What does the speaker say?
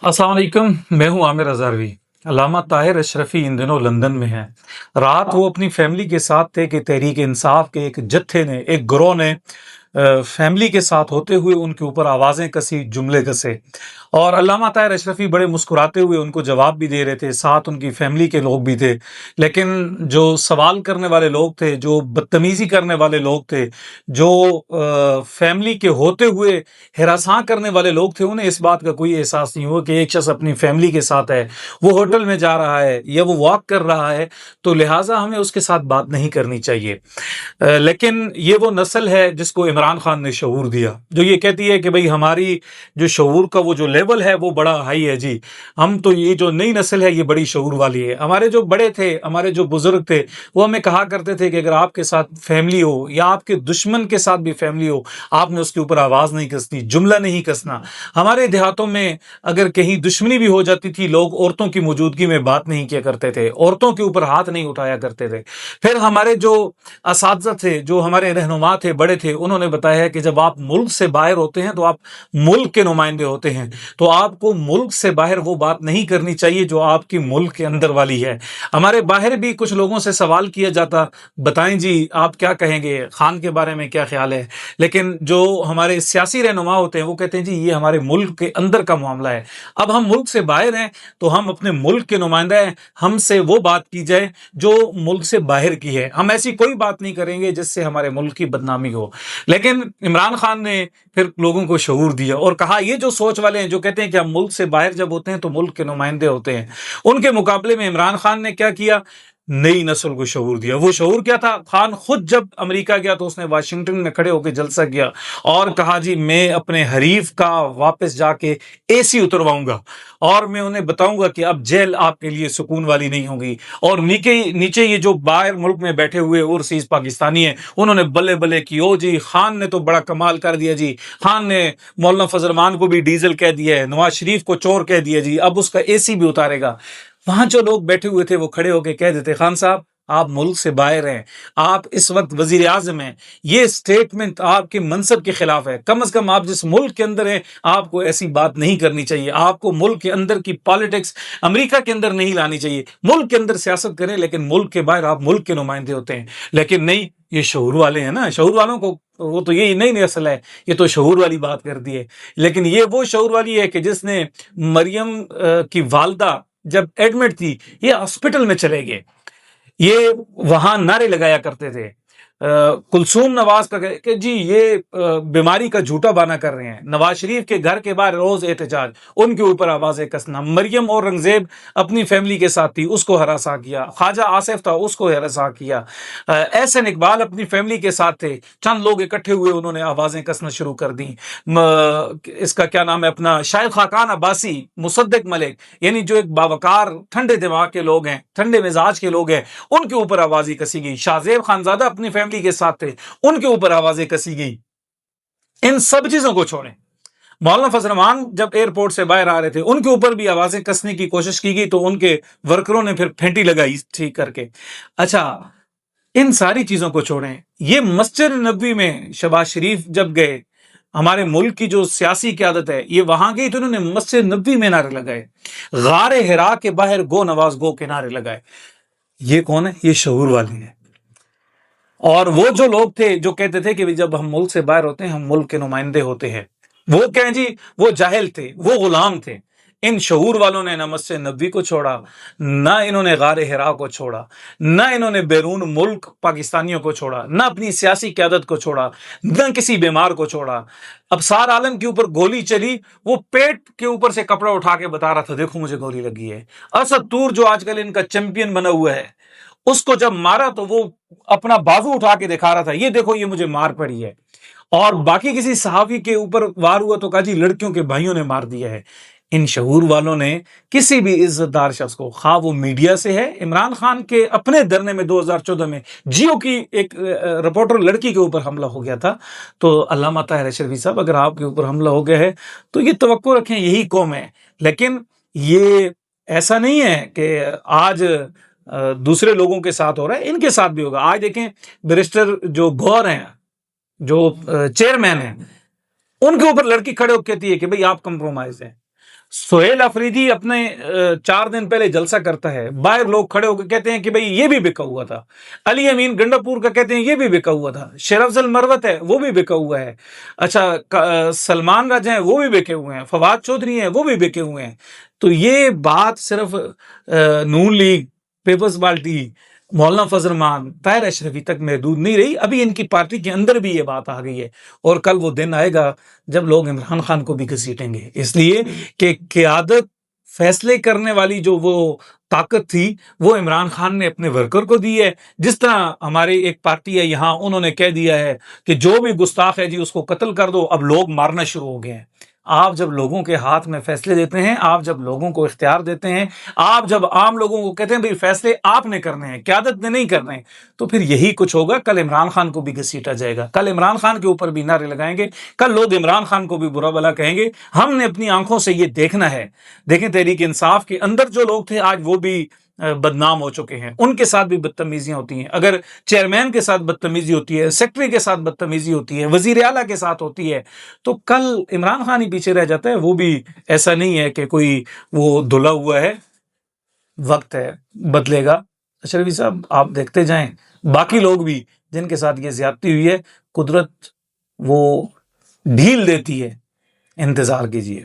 अस्सलाम वालेकुम। मैं हूं आमिर अज़हरवी। अल्लामा ताहिर अशरफी इन दिनों लंदन में हैं। रात वो अपनी फैमिली के साथ थे कि तहरीक इंसाफ के एक जत्थे ने, एक ग्रोह ने फैमिली के साथ होते हुए उनके ऊपर आवाज़ें कसी, जुमले कसे। और अल्लामा ताहिर अशरफी बड़े मुस्कुराते हुए उनको जवाब भी दे रहे थे, साथ उनकी फैमिली के लोग भी थे। लेकिन जो सवाल करने वाले लोग थे, जो बदतमीज़ी करने वाले लोग थे, जो फैमिली के होते हुए हिरासां करने वाले लोग थे, उन्हें इस बात का कोई एहसास नहीं हुआ कि एक शख्स अपनी फैमिली के साथ है, वो होटल में जा रहा है या वो वॉक कर रहा है, तो लिहाजा हमें उसके साथ बात नहीं करनी चाहिए। लेकिन ये वो नस्ल है जिसको इमरान खान ने शऊर दिया, जो ये कहती है कि भाई हमारी जो शऊर का वो जो लेवल है वो बड़ा हाई है जी। हम तो, ये जो नई नस्ल है ये बड़ी शऊर वाली है। हमारे जो बड़े थे, हमारे जो बुजुर्ग थे, वो हमें कहा करते थे कि अगर आपके साथ फैमिली हो या आपके दुश्मन के साथ भी फैमिली हो, आपने उसके ऊपर आवाज नहीं कसनी, जुमला नहीं कसना। हमारे देहातों में अगर कहीं दुश्मनी भी हो जाती थी, लोग औरतों की मौजूदगी में बात नहीं किया करते थे, औरतों के ऊपर हाथ नहीं उठाया करते थे। फिर हमारे जो असातिज़ा थे, जो हमारे रहनुमा थे, बड़े थे, उन्होंने बताया है कि जब आप मुल्क से बाहर होते हैं तो आप मुल्क के नुमाइंदे होते हैं, तो आपको मुल्क से बाहर वो बात नहीं करनी चाहिए जो आपकी मुल्क के अंदर वाली है। हमारे बाहर भी कुछ लोगों से सवाल किया जाता, बताएं जी आप क्या कहेंगे, खान के बारे में क्या ख्याल है। लेकिन जो हमारे सियासी रहनुमा होते हैं वो कहते हैं जी ये हमारे मुल्क के अंदर का मामला है। अब हम मुल्क से बाहर हैं तो हम अपने मुल्क के नुमाइंदा हैं, हमसे वो बात की जाए जो मुल्क से बाहर की है। हम ऐसी कोई बात नहीं करेंगे जिससे हमारे मुल्क की बदनामी हो। लेकिन इमरान खान ने फिर लोगों को शऊर दिया और कहा ये जो सोच वाले हैं, जो कहते हैं कि हम मुल्क से बाहर जब होते हैं तो मुल्क के नुमाइंदे होते हैं, उनके मुकाबले में इमरान खान ने क्या किया, नई नस्ल को शऊर दिया। वो शऊर क्या था, खान खुद जब अमेरिका गया तो उसने वाशिंगटन में खड़े होकर जलसा किया और कहा जी मैं अपने हरीफ का वापस जाके एसी उतरवाऊंगा और मैं उन्हें बताऊंगा कि अब जेल आपके लिए सुकून वाली नहीं होगी। और नीचे नीचे ये जो बाहर मुल्क में बैठे हुए ओवरसीज पाकिस्तानी हैं, उन्होंने बल्ले बल्ले की, ओ जी खान ने तो बड़ा कमाल कर दिया जी, खान ने मौलाना फजल रहमान को भी डीजल कह दिया है, नवाज शरीफ को चोर कह दिया जी, अब उसका एसी भी उतारेगा। वहां जो लोग बैठे हुए थे वो खड़े होकर कह देते, खान साहब आप मुल्क से बाहर हैं, आप इस वक्त वजीर आजम हैं, ये स्टेटमेंट आपके मनसब के खिलाफ है। कम से कम आप जिस मुल्क के अंदर हैं आपको ऐसी बात नहीं करनी चाहिए, आपको मुल्क के अंदर की पॉलिटिक्स अमेरिका के अंदर नहीं लानी चाहिए। मुल्क के अंदर सियासत करें लेकिन मुल्क के बाहर आप मुल्क के नुमाइंदे होते हैं। लेकिन नहीं, ये शऊर वाले हैं ना, शऊर वालों को वो तो यही नई नस्ल है, ये तो शऊर वाली बात कर दी है। लेकिन ये वो शऊर वाली है कि जिसने मरियम की वालदा जब एडमिट थी, ये हॉस्पिटल में चले गए, ये वहां नारे लगाया करते थे कुलसूम नवाज का कि जी ये बीमारी का झूठा बहाना कर रहे हैं। नवाज शरीफ के घर के बाहर रोज एहतजाज, उनके ऊपर आवाजें कसना। मरियम और रंगजेब अपनी फैमिली के साथ थी, उसको हरासा किया। ख्वाजा आसिफ था, उसको हरासा किया। एहसन इकबाल अपनी फैमिली के साथ थे, चंद लोग इकट्ठे हुए, उन्होंने आवाजें कसना शुरू कर दी। इसका क्या नाम है, अपना शायद खाकान अब्बासी, मुसद्दिक मलिक, यानी जो एक बावकार ठंडे दिमाग के लोग हैं, ठंडे मिजाज के लोग हैं, उनके ऊपर आवाजें कसी गई। शाहजेब खानजादा अपनी फैमिली के साथ थे, उनके ऊपर आवाजें कसी गई। इन सब चीजों को छोड़ें, मौलाना फजल रहमान जब एयरपोर्ट से बाहर आ रहे थे उनके ऊपर भी आवाजें कसने की कोशिश की गई, तो उनके वर्करों ने फिर फेंटी लगाई ठीक करके। अच्छा, इन सारी चीजों को छोड़ें, ये मस्जिद नबवी में शहबाज शरीफ जब गए, हमारे मुल्क की जो सियासी क़यादत है ये वहां गई तो उन्होंने मस्जिद नबवी में नारे लगाए, गारे हिरा के बाहर गो नवाज गो के नारे लगाए। ये कौन है, ये शऊर वाले हैं। और वो जो लोग थे जो कहते थे कि जब हम मुल्क से बाहर होते हैं हम मुल्क के नुमाइंदे होते हैं, वो कहें जी वो जाहिल थे, वो गुलाम थे। इन शऊर वालों ने न मस्जिद नबवी को छोड़ा, ना इन्होंने गारे हिरा को छोड़ा, ना इन्होंने बैरून मुल्क पाकिस्तानियों को छोड़ा, ना अपनी सियासी क़यादत को छोड़ा, ना किसी बीमार को छोड़ा। अब सार आलम के ऊपर गोली चली, वो पेट के ऊपर से कपड़ा उठा के बता रहा था देखो मुझे गोली लगी है। असद तूर जो आजकल इनका चैंपियन बना हुआ है, उसको जब मारा तो वो अपना बाजू उठा के दिखा रहा था, ये देखो ये मुझे मार पड़ी है। और बाकी किसी सहाफी के ऊपर वार हुआ तो कहा जी लड़कियों के भाइयों ने मार दिया है। इन शहूर वालों ने किसी भी इज्जतदार शख्स को, खा वो मीडिया से है, इमरान खान के अपने धरने में 2014 में जियो की एक रिपोर्टर लड़की के ऊपर हमला हो गया था, तो अल्लामा ताहिर अशरफी साहब अगर आपके ऊपर हमला हो गया है तो ये तवक्को रखें यही कौम है। लेकिन ये ऐसा नहीं है कि आज दूसरे लोगों के साथ हो रहा है, इनके साथ भी होगा। आज देखें बैरिस्टर जो गौर हैं, जो चेयरमैन हैं, उनके ऊपर लड़की खड़े होकर कहती है कि भाई आप कंप्रोमाइज हैं। سہیل افریدی اپنے 4 دن پہلے جلسہ کرتا ہے، باہر لوگ کھڑے ہو کے کہتے ہیں کہ بھئی یہ بھی بکا ہوا تھا، علی امین گنڈاپور کا کہتے ہیں یہ بھی بکا ہوا تھا، شیر افضل مروت ہے وہ بھی بکا ہوا ہے، اچھا سلمان راج ہیں وہ بھی بکے ہوئے ہیں، فواد چودھری ہیں وہ بھی بکے ہوئے ہیں۔ تو یہ بات صرف نون لیگ، پیپلز پارٹی، مولانا فضل الرحمان، طاہر اشرفی تک محدود نہیں رہی، ابھی ان کی پارٹی کے اندر بھی یہ بات آ گئی ہے، اور کل وہ دن آئے گا جب لوگ عمران خان کو بھی گھسیٹیں گے، اس لیے کہ قیادت، فیصلے کرنے والی جو وہ طاقت تھی وہ عمران خان نے اپنے ورکر کو دی ہے۔ جس طرح ہماری ایک پارٹی ہے یہاں، انہوں نے کہہ دیا ہے کہ جو بھی گستاخ ہے جی اس کو قتل کر دو، اب لوگ مارنا شروع ہو گئے ہیں۔ آپ جب لوگوں کے ہاتھ میں فیصلے دیتے ہیں، آپ جب لوگوں کو اختیار دیتے ہیں، آپ جب عام لوگوں کو کہتے ہیں بھئی فیصلے آپ نے کرنے ہیں، قیادت نے نہیں کرنے ہیں، تو پھر یہی کچھ ہوگا۔ کل عمران خان کو بھی گھسیٹا جائے گا، کل عمران خان کے اوپر بھی نعرے لگائیں گے، کل لوگ عمران خان کو بھی برا بھلا کہیں گے۔ ہم نے اپنی آنکھوں سے یہ دیکھنا ہے۔ دیکھیں تحریک انصاف کے اندر جو لوگ تھے آج وہ بھی بدنام ہو چکے ہیں، ان کے ساتھ بھی بدتمیزیاں ہوتی ہیں۔ اگر چیئرمین کے ساتھ بدتمیزی ہوتی ہے، سیکٹری کے ساتھ بدتمیزی ہوتی ہے، وزیر اعلیٰ کے ساتھ ہوتی ہے، تو کل عمران خان ہی پیچھے رہ جاتا ہے۔ وہ بھی ایسا نہیں ہے کہ کوئی وہ دھلا ہوا ہے، وقت ہے بدلے گا۔ اشرفی صاحب آپ دیکھتے جائیں، باقی لوگ بھی جن کے ساتھ یہ زیادتی ہوئی ہے، قدرت وہ ڈھیل دیتی ہے، انتظار کیجیے۔